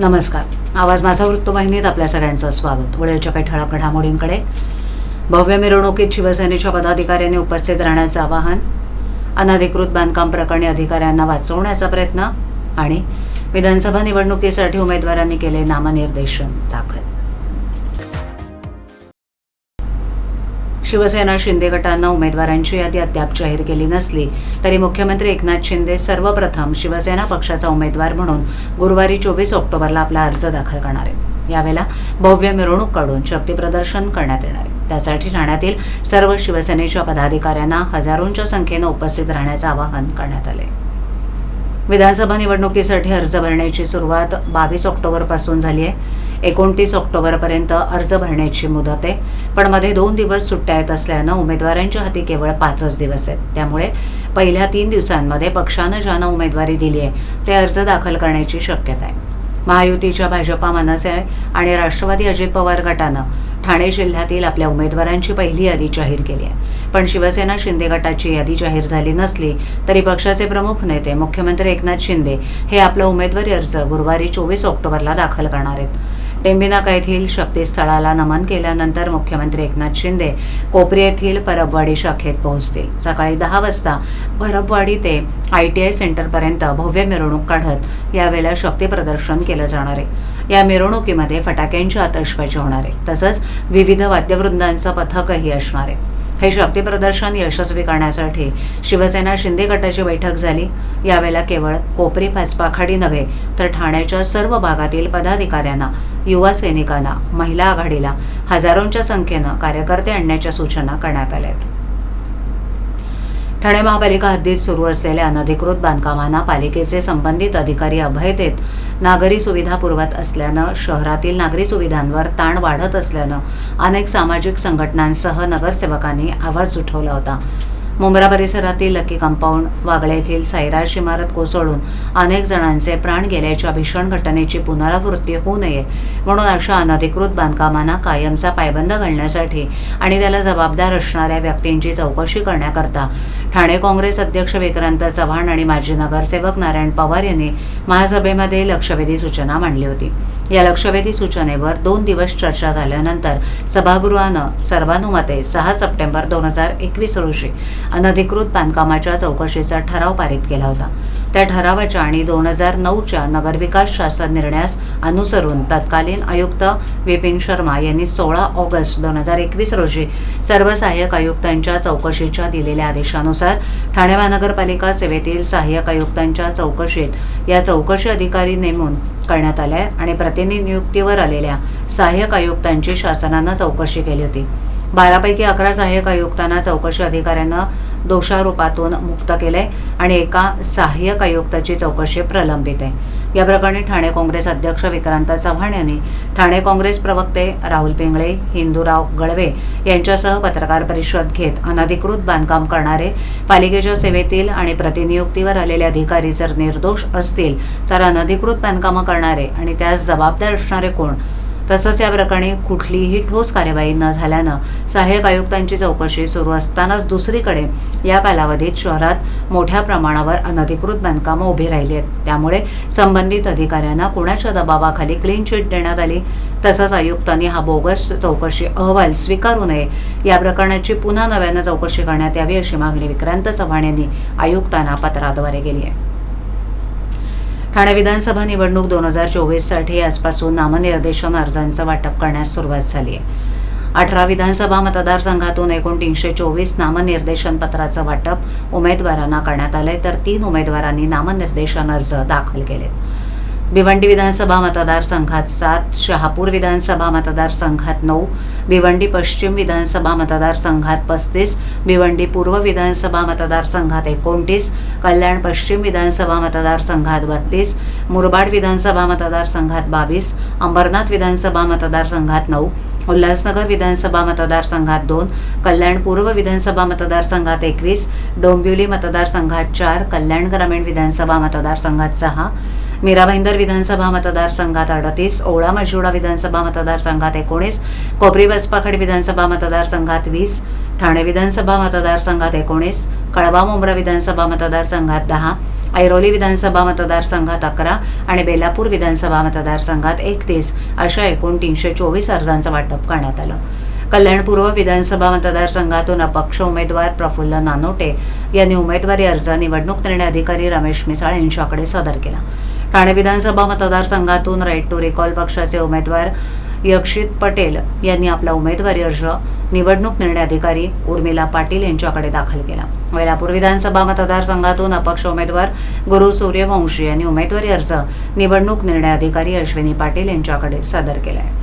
नमस्कार. आवाज माझा वृत्तवाहिनीत आपल्या सगळ्यांचं स्वागत. वेळेच्या काही ठळक घडामोडींकडे. भव्य मिरवणुकीत शिवसेनेच्या पदाधिकाऱ्यांनी उपस्थित राहण्याचं आवाहन, अनधिकृत बांधकाम प्रकरणी अधिकाऱ्यांना वाचवण्याचा प्रयत्न आणि विधानसभा निवडणुकीसाठी उमेदवारांनी केले नामनिर्देशन दाखल. शिवसेना शिंदे गटानं उमेदवारांची यादी अद्याप जाहीर केली नसली तरी मुख्यमंत्री एकनाथ शिंदे सर्वप्रथम शिवसेना पक्षाचा उमेदवार म्हणून गुरुवारी 24 ऑक्टोबरला आपला अर्ज दाखल करणार आहेत. यावेळेला भव्य मिरवणूक काढून शक्ती प्रदर्शन करण्यात येणार आहे. त्यासाठी ठाण्यातील सर्व शिवसेनेच्या पदाधिकाऱ्यांना हजारोंच्या संख्येनं उपस्थित राहण्याचं आवाहन करण्यात आले. विधानसभा निवडणुकीसाठी अर्ज भरण्याची सुरुवात 22 ऑक्टोबरपासून झाली आहे. 29 ऑक्टोबरपर्यंत अर्ज भरण्याची मुदत आहे, पण मध्ये 2 दिवस सुट्ट्या येत असल्यानं उमेदवारांच्या हाती केवळ 5च दिवस आहेत. त्यामुळे पहिल्या 3 दिवसांमध्ये पक्षानं ज्यांना उमेदवारी दिली आहे ते अर्ज दाखल करण्याची शक्यता आहे. महायुतीच्या भाजपा, मनसे आणि राष्ट्रवादी अजित पवार गटानं ठाणे जिल्ह्यातील आपल्या उमेदवारांची पहिली यादी जाहीर केली आहे. पण शिवसेना शिंदे गटाची यादी जाहीर झाली नसली तरी पक्षाचे प्रमुख नेते मुख्यमंत्री एकनाथ शिंदे हे आपला उमेदवारी अर्ज गुरुवारी 24 ऑक्टोबरला दाखल करणार आहेत. टेंबिनाका येथील शक्तीस्थळाला नमन केल्यानंतर मुख्यमंत्री एकनाथ शिंदे कोपरी येथील परबवाडी शाखेत पोहोचतील. सकाळी 10 वाजता परबवाडी ते ITI सेंटरपर्यंत भव्य मिरवणूक काढत यावेळेला शक्ती प्रदर्शन केलं जाणार आहे. या मिरवणुकीमध्ये फटाक्यांची आतषबाजी होणार आहे, तसंच विविध वाद्यवृंदांचं पथकही असणार आहे. हे शक्ती प्रदर्शन यशस्वी करण्यासाठी शिवसेना शिंदे गटाची बैठक झाली. यावेळेला केवळ कोपरी पाचपाखाडी नव्हे तर ठाण्याच्या सर्व भागातील पदाधिकाऱ्यांना, युवा सैनिकांना, महिला आघाडीला हजारोंच्या संख्येनं कार्यकर्ते आणण्याच्या सूचना करण्यात आल्या आहेत. ठाणे महापालिका हद्दीत सुरू असलेल्या अनधिकृत बांधकामांना पालिकेचे संबंधित अधिकारी अभय देत नागरी सुविधा पुरवत असल्यानं शहरातील नागरी सुविधांवर ताण वाढत असल्यानं अनेक सामाजिक संघटनांसह नगरसेवकांनी आवाज उठवला होता. मुंब्रा परिसरातील लकी कंपाऊंड, वागळे येथील साईराज इमारत कोसळून अनेक जणांचे प्राण गेल्याच्या भीषण घटनेची पुनरावृत्ती होऊ नये म्हणून अशा अनधिकृत बांधकामांना कायमचा पायबंद घालण्यासाठी आणि त्याला जबाबदार असणाऱ्या व्यक्तींची चौकशी करण्याकरता ठाणे काँग्रेस अध्यक्ष विक्रांत चव्हाण आणि माजी नगरसेवक नारायण पवार यांनी महासभेमध्ये लक्षवेधी सूचना मांडली होती. या लक्षवेधी सूचनेवर 2 दिवस चर्चा झाल्यानंतर सभागृहानं सर्वानुमते 6 सप्टेंबर 2021 रोजी अनधिकृत बांधकामाच्या चौकशीचा ठराव पारित केला होता. त्या ठरावाच्या आणि 2009च्या नगरविकास शासन निर्णयास अनुसरून तत्कालीन आयुक्त विपिन शर्मा यांनी 16 ऑगस्ट 2021 रोजी सर्व सहाय्यक आयुक्तांच्या चौकशीच्या दिलेल्या आदेशानुसार ठाणे महानगरपालिका सेवेतील सहाय्यक आयुक्तांच्या चौकशीत या चौकशी अधिकारी नेमून करण्यात आल्या आणि प्रतिनियुक्तीवर आलेल्या सहाय्यक आयुक्तांची शासनानं चौकशी केली होती. 12 पैकी 11 सहाय्यक आयुक्तांना चौकशी अधिकाऱ्यांना दोषारोपातून मुक्त केले आणि एका सहाय्यक आयुक्ताची चौकशी प्रलंबित आहे. या प्रकरणी ठाणे काँग्रेस अध्यक्ष विक्रांत चव्हाण यांनी ठाणे काँग्रेस प्रवक्ते राहुल पिंगळे, हिंदूराव गळवे यांच्यासह पत्रकार परिषद घेत अनधिकृत बांधकाम करणारे पालिकेच्या सेवेतील आणि प्रतिनियुक्तीवर आलेले अधिकारी जर निर्दोष असतील तर अनधिकृत बांधकामं करणारे आणि त्यास जबाबदार असणारे कोण, तसंच या प्रकरणी कुठलीही ठोस कार्यवाही न झाल्यानं सहाय्यक आयुक्तांची चौकशी सुरू असतानाच दुसरीकडे या कालावधीत शहरात मोठ्या प्रमाणावर अनधिकृत बांधकामं उभी राहिली आहेत. त्यामुळे संबंधित अधिकाऱ्यांना कुणाच्या दबावाखाली क्लीन चिट देण्यात आली. तसंच आयुक्तांनी हा बोगस चौकशी अहवाल स्वीकारू नये, या प्रकरणाची पुन्हा नव्यानं चौकशी करण्यात यावी अशी मागणी विक्रांत चव्हाण यांनी आयुक्तांना पत्राद्वारे केली आहे. ठाणे विधानसभा निवडणूक 2024साठी आजपासून नामनिर्देशन अर्जांचं वाटप करण्यास सुरुवात झाली आहे. 18 विधानसभा मतदारसंघातून एकूण 324 नामनिर्देशन पत्राचं वाटप उमेदवारांना करण्यात आलंय, तर 3 उमेदवारांनी नामनिर्देशन अर्ज दाखल केलेत. भिवंडी विधानसभा मतदारसंघात 7, शहापूर विधानसभा मतदारसंघात 9, भिवंडी पश्चिम विधानसभा मतदारसंघात 35, भिवंडी पूर्व विधानसभा मतदारसंघात 29, कल्याण पश्चिम विधानसभा मतदारसंघात 32, मुरबाड विधानसभा मतदारसंघात 22, अंबरनाथ विधानसभा मतदारसंघात 9, उल्हासनगर विधानसभा मतदारसंघात 2, कल्याण पूर्व विधानसभा मतदारसंघात 21, डोंबिवली मतदारसंघात 4, कल्याण ग्रामीण विधानसभा मतदारसंघात 6, मीरा भाईंदर विधानसभा मतदारसंघात 38, ओळा मजुडा विधानसभा मतदारसंघात 19, कोपरी बसपाखड विधानसभा मतदारसंघात 20, ठाणे विधानसभा मतदारसंघात 19, कळवा मुंब्रा विधानसभा मतदारसंघात 10, ऐरोली विधानसभा मतदारसंघात 11 आणि बेलापूर विधानसभा मतदारसंघात 31 अशा एकूण 324 अर्जांचं वाटप करण्यात आलं. कल्याण पूर्व विधानसभा मतदारसंघातून अपक्ष उमेदवार प्रफुल्ल नानोटे यांनी उमेदवारी अर्ज निवडणूक निर्णय अधिकारी रमेश मिसाळ यांच्याकडे सादर केला. ठाणे विधानसभा मतदारसंघातून राईट टू रिकॉल पक्षाचे उमेदवार यक्षित पटेल यांनी आपला उमेदवारी अर्ज निवडणूक निर्णय अधिकारी उर्मिला पाटील यांच्याकडे दाखल केला. बेलापूर विधानसभा मतदारसंघातून अपक्ष उमेदवार गुरु सूर्यवंशी यांनी उमेदवारी अर्ज निवडणूक निर्णय अधिकारी अश्विनी पाटील यांच्याकडे सादर केला आहे.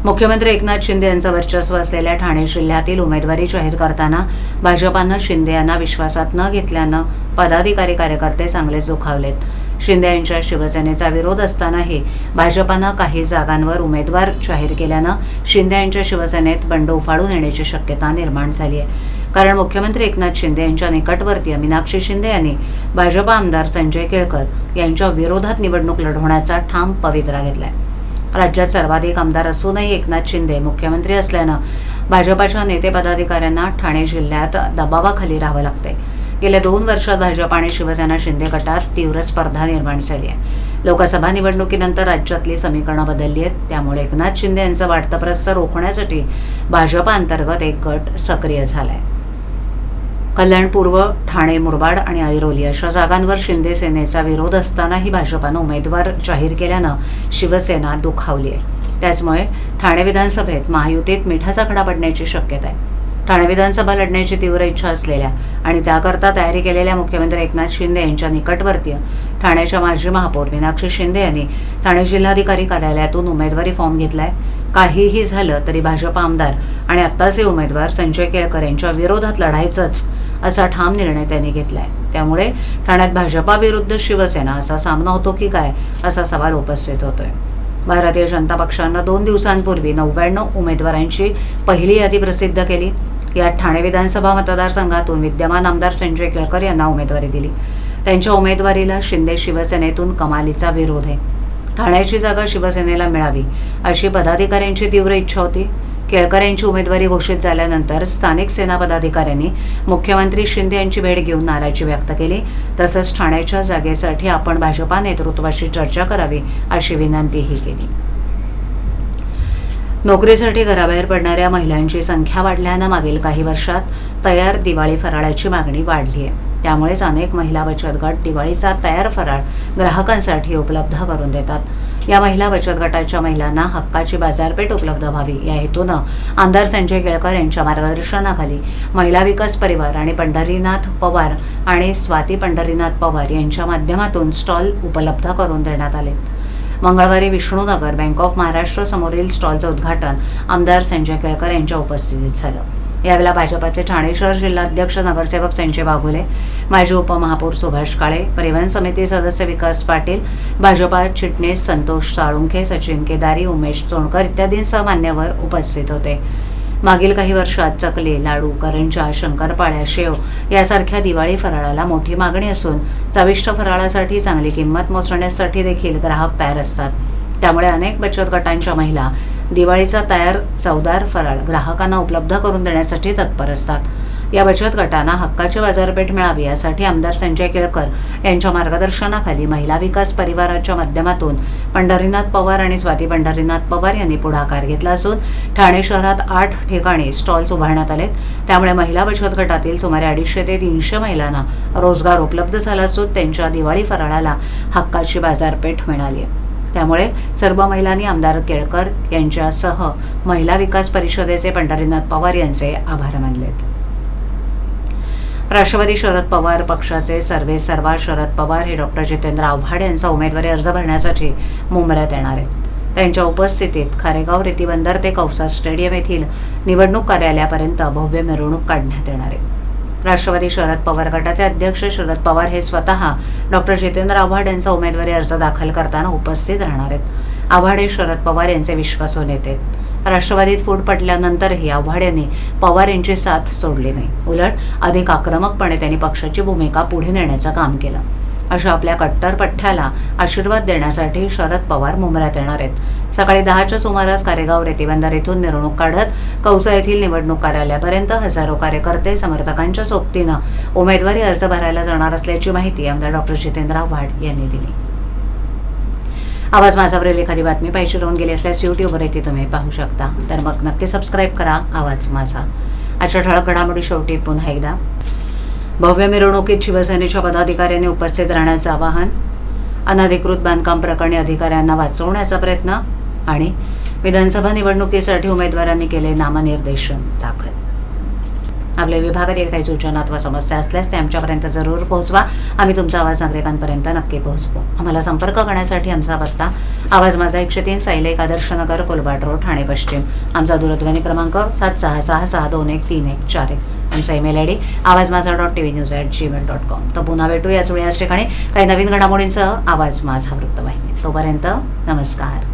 मुख्यमंत्री एकनाथ शिंदे यांचं वर्चस्व असलेल्या ठाणे जिल्ह्यातील उमेदवारी जाहीर करताना भाजपानं शिंदे यांना विश्वासात न घेतल्यानं पदाधिकारी कार्यकर्ते चांगलेच दुखावलेत. शिंदे यांच्या शिवसेनेचा विरोध असतानाही भाजपानं काही जागांवर उमेदवार जाहीर केल्यानं शिंदे यांच्या शिवसेनेत बंड उफाळून येण्याची शक्यता निर्माण झाली आहे. कारण मुख्यमंत्री एकनाथ शिंदे यांच्या निकटवर्तीय मीनाक्षी शिंदे यांनी भाजपा आमदार संजय केळकर यांच्या विरोधात निवडणूक लढवण्याचा ठाम पवित्रा घेतलाय. राज्यात सर्वाधिक आमदार असूनही एकनाथ शिंदे मुख्यमंत्री असल्यानं भाजपाच्या नेते पदाधिकाऱ्यांना ठाणे जिल्ह्यात दबावाखाली राहावं लागतंय. गेल्या 2 वर्षात भाजप आणि शिवसेना शिंदे गटात तीव्र स्पर्धा निर्माण झाली आहे. लोकसभा निवडणुकीनंतर राज्यातली समीकरणं बदलली आहेत. त्यामुळे एकनाथ शिंदे यांचं वाढतं प्रस्ताव रोखण्यासाठी भाजपा अंतर्गत एक गट सक्रिय झालाय. कल्याण पूर्व, ठाणे, मुरबाड आणि ऐरोली अशा जागांवर शिंदे सेनेचा विरोध असतानाही भाजपानं उमेदवार जाहीर केल्यानं शिवसेना दुखावली आहे. त्याचमुळे ठाणे विधानसभेत महायुतीत मिठाचा खडा पडण्याची शक्यता आहे. ठाणे विधानसभा लढण्याची तीव्र इच्छा असलेल्या आणि त्याकरता तयारी केलेल्या मुख्यमंत्री एकनाथ शिंदे यांच्या निकटवर्तीय ठाण्याच्या माजी महापौर मीनाक्षी शिंदे यांनी ठाणे जिल्हाधिकारी कार्यालयातून उमेदवारी फॉर्म घेतलाय. काहीही झालं तरी भाजप आमदार आणि आत्ताचे उमेदवार संजय केळकर यांच्या विरोधात लढायचंच असा ठाम निर्णय त्यांनी घेतलाय. त्यामुळे ठाण्यात भाजपा विरुद्ध शिवसेना असा सामना होतो की काय असा सवाल उपस्थित होतोय. भारतीय जनता पक्षानं 2 दिवसांपूर्वी 99 उमेदवारांची पहिली यादी प्रसिद्ध केली. यात ठाणे विधानसभा मतदारसंघातून विद्यमान आमदार संजय केळकर यांना उमेदवारी दिली. त्यांच्या उमेदवारीला शिंदे शिवसेनेतून कमालीचा विरोध आहे. ठाण्याची जागा शिवसेनेला मिळावी अशी पदाधिकाऱ्यांची तीव्र इच्छा होती. केळकर यांची उमेदवारी घोषित झाल्यानंतर स्थानिक सेना पदाधिकाऱ्यांनी मुख्यमंत्री शिंदे यांची भेट घेऊन नाराजी व्यक्त केली. तसंच ठाण्याच्या जागेसाठी आपण भाजपा नेतृत्वाशी चर्चा करावी अशी विनंतीही केली. नोकरीसाठी घराबाहेर पडणाऱ्या महिलांची संख्या वाढल्यानं मागील काही वर्षात तयार दिवाळी फराळाची मागणी वाढली आहे. त्यामुळेच अनेक महिला बचत गट दिवाळीचा तयार फराळ ग्राहकांसाठी उपलब्ध करून देतात. या महिला बचत गटाच्या महिलांना हक्काची बाजारपेठ उपलब्ध व्हावी या हेतूनं आमदार संजय केळकर यांच्या मार्गदर्शनाखाली महिला विकास परिवार आणि पंढरीनाथ पवार आणि स्वाती पंढरीनाथ पवार यांच्या माध्यमातून स्टॉल उपलब्ध करून देण्यात आले. मंगळवारी विष्णुनगर बँक ऑफ महाराष्ट्र समोरील स्टॉलचं उद्घाटन आमदार संजय केळकर यांच्या उपस्थितीत झालं. यावेळेला भाजपाचे ठाणे शहर जिल्हाध्यक्ष नगरसेवक संजय वाघोले, माजी उपमहापौर सुभाष काळे, परिवहन समिती सदस्य विकास पाटील, भाजपा चिटणीस संतोष साळुंखे, सचिन केदारी, उमेश चोणकर इत्यादींसह मान्यवर उपस्थित होते. मागील काही वर्षात चकली, लाडू, करंजा, शंकरपाळ्या, शेव यासारख्या दिवाळी फराळाला मोठी मागणी असून चविष्ट फराळासाठी चांगली किंमत मोजण्यासाठी देखील ग्राहक तयार असतात. त्यामुळे अनेक बचत गटांच्या महिला दिवाळीचा तयार चवदार फराळ ग्राहकांना उपलब्ध करून देण्यासाठी तत्पर असतात. या बचत गटांना हक्काची बाजारपेठ मिळावी यासाठी आमदार संजय केळकर यांच्या मार्गदर्शनाखाली महिला विकास परिवाराच्या माध्यमातून पंढरीनाथ पवार आणि स्वाती पंढरीनाथ पवार यांनी पुढाकार घेतला असून ठाणे शहरात 8 ठिकाणी स्टॉल्स उभारण्यात आलेत. त्यामुळे महिला बचत गटातील सुमारे 250 ते 300 महिलांना रोजगार उपलब्ध झाला असून त्यांच्या दिवाळी फराळाला हक्काची बाजारपेठ मिळाली आहे. त्यामुळे सर्व महिलांनी आमदार केळकर यांच्यासह महिला विकास परिषदेचे पंढरीनाथ पवार यांचे आभार मानलेत. राष्ट्रवादी शरद पवार पक्षाचे सर्वेसर्वा शरद पवार हे डॉक्टर जितेंद्र आव्हाड यांचा उमेदवारी अर्ज भरण्यासाठी मुंबईत येणार आहेत. त्यांच्या उपस्थितीत खारेगाव रेतीबंदर ते कौसा स्टेडियम येथील निवडणूक कार्यालयापर्यंत भव्य मिरवणूक काढण्यात येणार आहे. राष्ट्रवादी शरद पवार गटाचे अध्यक्ष शरद पवार हे स्वतः डॉक्टर जितेंद्र आव्हाड यांचा उमेदवारी अर्ज दाखल करताना उपस्थित राहणार आहेत. आव्हाड हे शरद पवार यांचे विश्वासू नेते आहेत. राष्ट्रवादीत फूट पडल्यानंतरही आव्हाड यांनी पवार यांची साथ सोडली नाही. उलट अधिक आक्रमकपणे त्यांनी पक्षाची भूमिका पुढे नेण्याचं काम केलं. अशा आपल्या कट्टर पठ्ठ्याला आशीर्वाद देण्यासाठी शरद पवार मुंबईत येणार आहेत। सकाळी 10च्या सुमारास कारेगाव रेतीबंदर येथून मिरवणूक काढत कौसा येथील निवडणूक कार्यालयापर्यंत हजारो कार्यकर्ते समर्थकांच्या सोबतीनं उमेदवारी अर्ज भरायला जाणार असल्याची माहिती आमदार डॉक्टर जितेंद्र आव्हाड यांनी दिली। आवाज माझावरील एखादी बातमी पाहिजे राहून गेली असल्यास यूट्यूबवर ती तुम्ही पाहू शकता, तर मग नक्की सबस्क्राईब करा आवाज माझा। आजच्या ठळक घडामोडी शेवटी पुन्हा एकदा, भव्य मिरवणुकीत शिवसेनेच्या पदाधिकाऱ्यांनी उपस्थित राहण्याचं आवाहन, अनधिकृत बांधकाम प्रकरणी अधिकाऱ्यांना वाचवण्याचा प्रयत्न आणि विधानसभा निवडणुकीसाठी उमेदवारांनी केले नामनिर्देशन दाखल। आपल्या विभागातील काही सूचना अथवा समस्या असल्यास ते आमच्यापर्यंत जरूर पोहोचवा, आम्ही तुमचा आवाज नागरिकांपर्यंत नक्की पोहोचवू। आम्हाला संपर्क करण्यासाठी आमचा पत्ता आवाज माझा 103 साईलेक आदर्श नगर कोलबाड रोड ठाणे पश्चिम, आमचा दूरध्वनी क्रमांक 7666213141, आमचा ईमेल ID awazmaza.tvnews@gmail.com। तर पुन्हा भेटू याच वेळी याच ठिकाणी काही नवीन घडामोडींसह आवाज माझा वृत्तवाहिनी। तोपर्यंत नमस्कार।